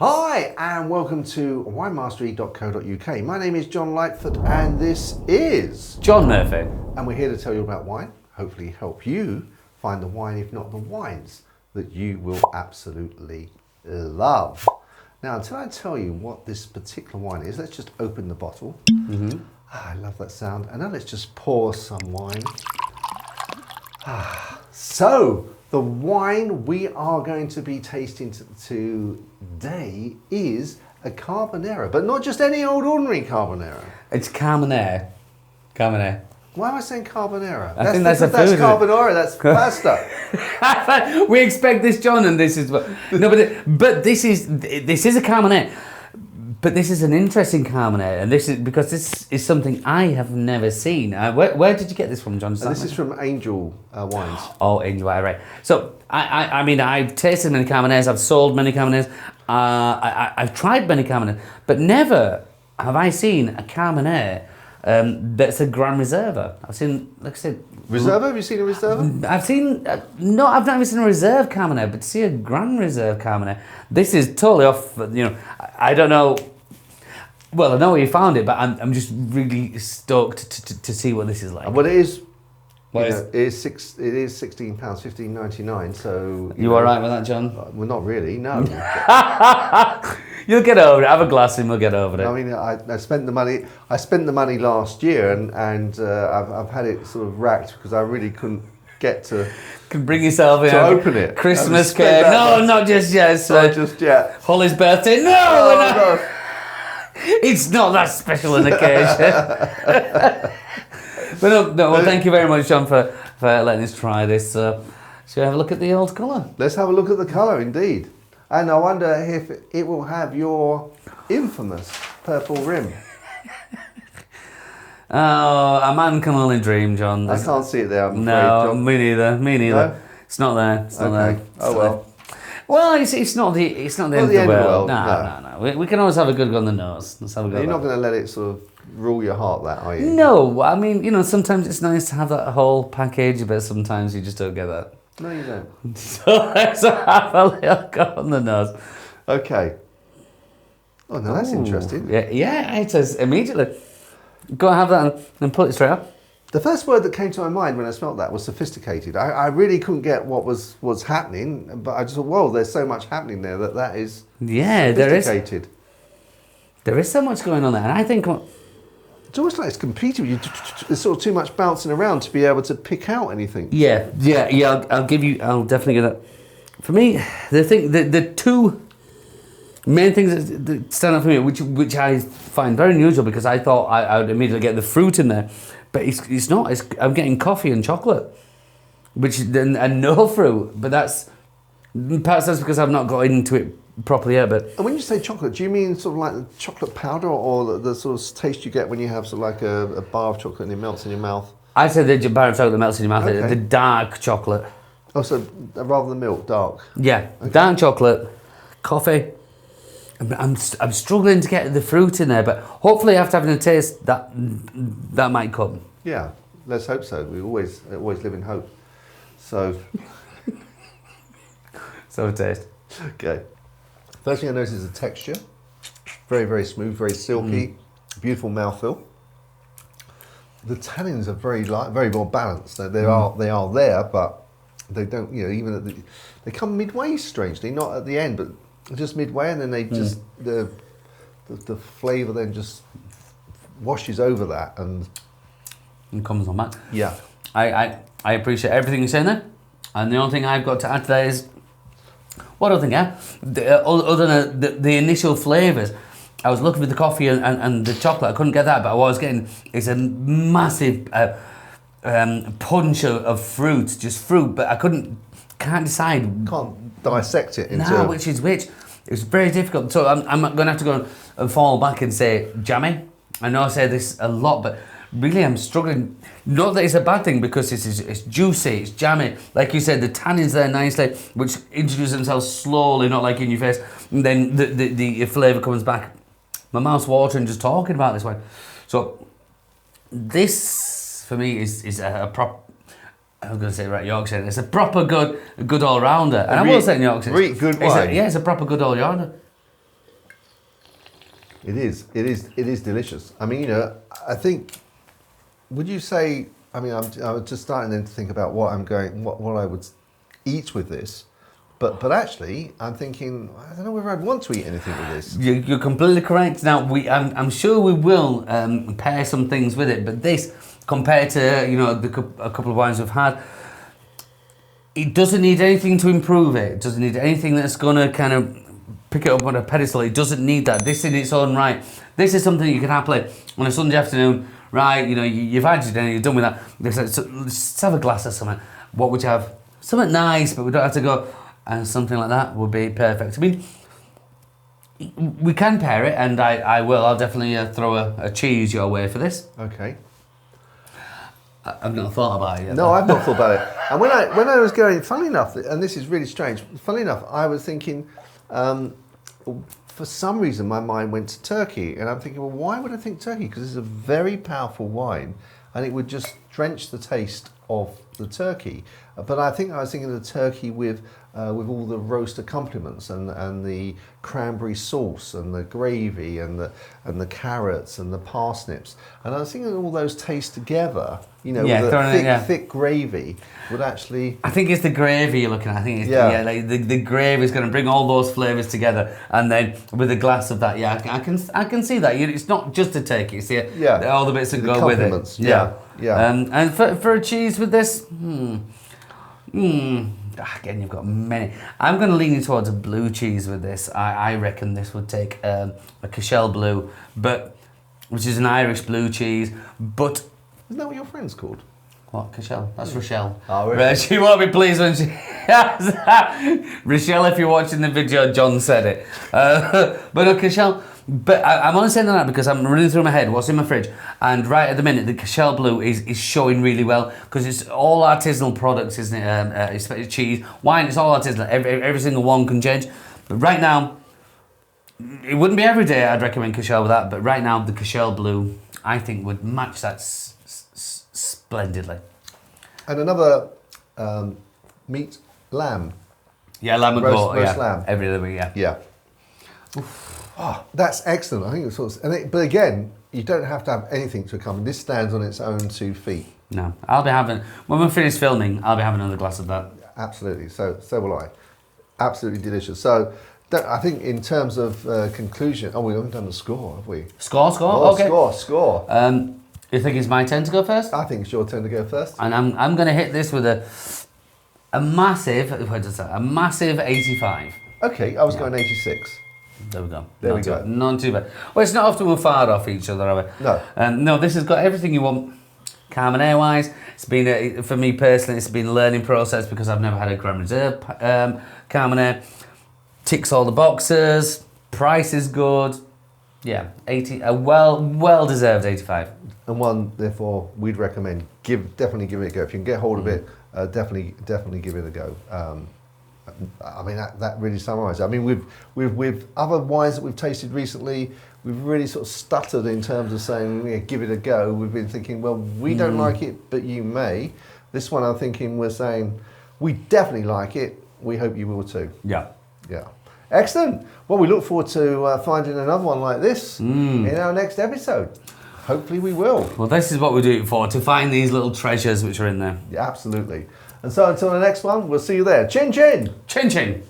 Hi and welcome to winemastery.co.uk. My name is John Lightfoot and this is John Murphy. And we're here to tell you about wine, hopefully help you find the wine, if not the wines, that you will absolutely love. Now, until I tell you what this particular wine is, let's just open the bottle. I love that sound. And now let's just pour some wine. So, the wine we are going to be tasting today is a Carmenere, but not just any old ordinary Carmenere. It's Carmenere. Carmenere. Why am I saying Carbonara? I think that's a food. That's carbonara. That's pasta. We expect this, John, and this is what. No, but this is a Carmenere. But this is an interesting Carmenere, and this is because this is something I have never seen. Where did you get this from, John? This is from Angel Wines. Oh, Angel Wine, right. So I mean, I've tasted many Carmeneres. I've sold many Carmeneres. I've tried many Carmeneres, but never have I seen a Carmenere. That's a Gran Reserva. I've seen, like I said... Reserva? Have you seen a Reserva? I've seen... no, I've not even seen a Reserve Carmenere, but to see a Gran Reserve Carmenere, this is totally off, I don't know... Well, I know where you found it, but I'm just really stoked to see what this is like. Well, it is... It is £16, $15.99, so... You all right with that, John? Well, not really, no. You'll get over it. Have a glass and we'll get over it. I mean, I spent the money. I spent the money last year, and I've had it sort of racked because I really couldn't get to. Can bring yourself in to open it. Christmas cake? No, not just yet. Not just yet. Holly's birthday? No, no. It's not that special an occasion. But no. Well, thank you very much, John, for letting us try this. Shall we have a look at the old colour? Let's have a look at the colour, indeed. And I wonder if it will have your infamous purple rim. Oh, a man can only dream, John. I can't see it there, I'm afraid, No, John. me neither. No? It's not there. It's not there. Oh well. Well, it's not the end of the world. No. We can always have a good go on the nose. Let's have a go. You're not going to let it sort of rule your heart, that, are you? No, I mean, sometimes it's nice to have that whole package, but sometimes you just don't get that. No, you don't. So let's have a little go on the nose. Okay. Oh, no, that's interesting. Yeah, it is immediately. Go and have that and pull it straight up. The first word that came to my mind when I smelt that was sophisticated. I really couldn't get what was happening, but I just thought, whoa, there's so much happening there that is sophisticated. There is so much going on there, and I think... It's almost like it's competing with you. There's sort of too much bouncing around to be able to pick out anything. Yeah. I'll definitely get that. For me, the two main things that stand out for me, which I find very unusual because I thought I would immediately get the fruit in there, but it's not. I'm getting coffee and chocolate, and no fruit. But perhaps that's because I've not got into it properly yet. But and when you say chocolate, do you mean sort of like the chocolate powder, or the sort of taste you get when you have sort of like a bar of chocolate and it melts in your mouth? I said the bar of chocolate that melts in your mouth. Okay. The dark chocolate. Oh, so rather than milk, dark. Yeah, okay. Dark chocolate, coffee. I'm struggling to get the fruit in there, but hopefully after having a taste, that might come. Yeah, let's hope so. We always live in hope. So, so a taste. Okay. First thing I notice is the texture. Very, very smooth, very silky, beautiful mouthfeel. The tannins are very light, very well balanced. They are there, but they don't. Even they come midway. Strangely, not at the end, but just midway, and then they just the flavour then just washes over that and comes on back. Yeah, I appreciate everything you're saying there, and the only thing I've got to add to that is. What do I think, other than the initial flavours, I was looking for the coffee and the chocolate. I couldn't get that, but what I was getting is a massive punch of fruit, just fruit. But I can't decide. Can't dissect it into. No, which is which. It was very difficult. So I'm going to have to go and fall back and say jammy. I know I say this a lot, but really I'm struggling. Not that it's a bad thing because it's juicy, it's jammy. Like you said, the tannins there nicely, which introduce themselves slowly, not like in your face. And then the flavour comes back. My mouth's watering just talking about this one. So this, for me, is a proper... I'm going to say right Yorkshire. It's a proper good all-rounder. And I will say in Yorkshire. Really good wine. It's a proper good all-rounder. It is. It is. It is delicious. I mean, you know, I think. Would you say? I mean, I'm just starting then to think about what I would eat with this. But actually, I'm thinking, I don't know whether I'd want to eat anything with this. You're completely correct. Now, I'm sure we will pair some things with it, but this, compared to, you know, a couple of wines we've had, it doesn't need anything to improve it. It doesn't need anything that's going to kind of pick it up on a pedestal. It doesn't need that. This in its own right. This is something you can happily, on a Sunday afternoon, right, you know, you've had your dinner, you're done with that. So let's have a glass of something. What would you have? Something nice, but we don't have to go... And something like that would be perfect. I mean, we can pair it, and I will. I'll definitely throw a cheese your way for this. Okay. I've not thought about it yet. No, I've not thought about it. And when I was going, funnily enough, and this is really strange, funnily enough, I was thinking, for some reason my mind went to Turkey, and I'm thinking, well, why would I think Turkey? Because it's a very powerful wine, and it would just drench the taste of the turkey. But I think I was thinking of the turkey with all the roast accompaniments and the cranberry sauce and the gravy and the carrots and the parsnips. And I was thinking all those taste together, you know, with a thick gravy would actually... I think it's the gravy you're looking at. I think it's like the gravy is going to bring all those flavours together, and then with a glass of that, I can see that. It's not just a turkey, it's all the bits that go with it. Yeah. And for a cheese with this, again, you've got many. I'm going to lean you towards a blue cheese with this. I reckon this would take a Cashel Blue, which is an Irish blue cheese. But isn't that what your friend's called? What, Cashel? That's Rochelle. Oh, really? She won't be pleased when she... Rochelle, if you're watching the video, John said it. But no, Cashel... But I'm only saying that because I'm running through my head what's in my fridge, and right at the minute the Cashel Blue is showing really well because it's all artisanal products, isn't it? It's cheese, wine, it's all artisanal. Every single one can change. But right now, it wouldn't be every day I'd recommend Cashel with that, but right now the Cashel Blue I think would match that splendidly. And another meat, lamb. Yeah, lamb and goat. Roast lamb. Every other week, Yeah. Oh, that's excellent. I think it's sort of, but again, you don't have to have anything to accompany. This stands on its own 2 feet. No, I'll be having, when we finish filming, I'll be having another glass of that. Absolutely. So will I. Absolutely delicious. So I think in terms of conclusion, we haven't done the score, have we? Score. Oh, okay. Score. You think it's my turn to go first? I think it's your turn to go first. And I'm going to hit this with a massive 85. Okay, I was going 86. There we go. There we go. Not too bad. Well, it's not often we're far off each other, are we? No. No, this has got everything you want. Carmenere wise, it's been for me personally, it's been a learning process because I've never had a Gran Reserva Carmenere. Ticks all the boxes. Price is good. Yeah, 80. A well deserved 85. And one, therefore, we'd recommend definitely give it a go. If you can get hold of it, definitely give it a go. I mean, that really summarises. I mean, with other wines that we've tasted recently, we've really sort of stuttered in terms of saying, give it a go. We've been thinking, well, we don't like it, but you may. This one, I'm thinking, we're saying, we definitely like it. We hope you will too. Yeah. Excellent. Well, we look forward to finding another one like this in our next episode. Hopefully we will. Well, this is what we do it for, to find these little treasures which are in there. Yeah, absolutely. And so until the next one, we'll see you there. Chin chin! Chin chin!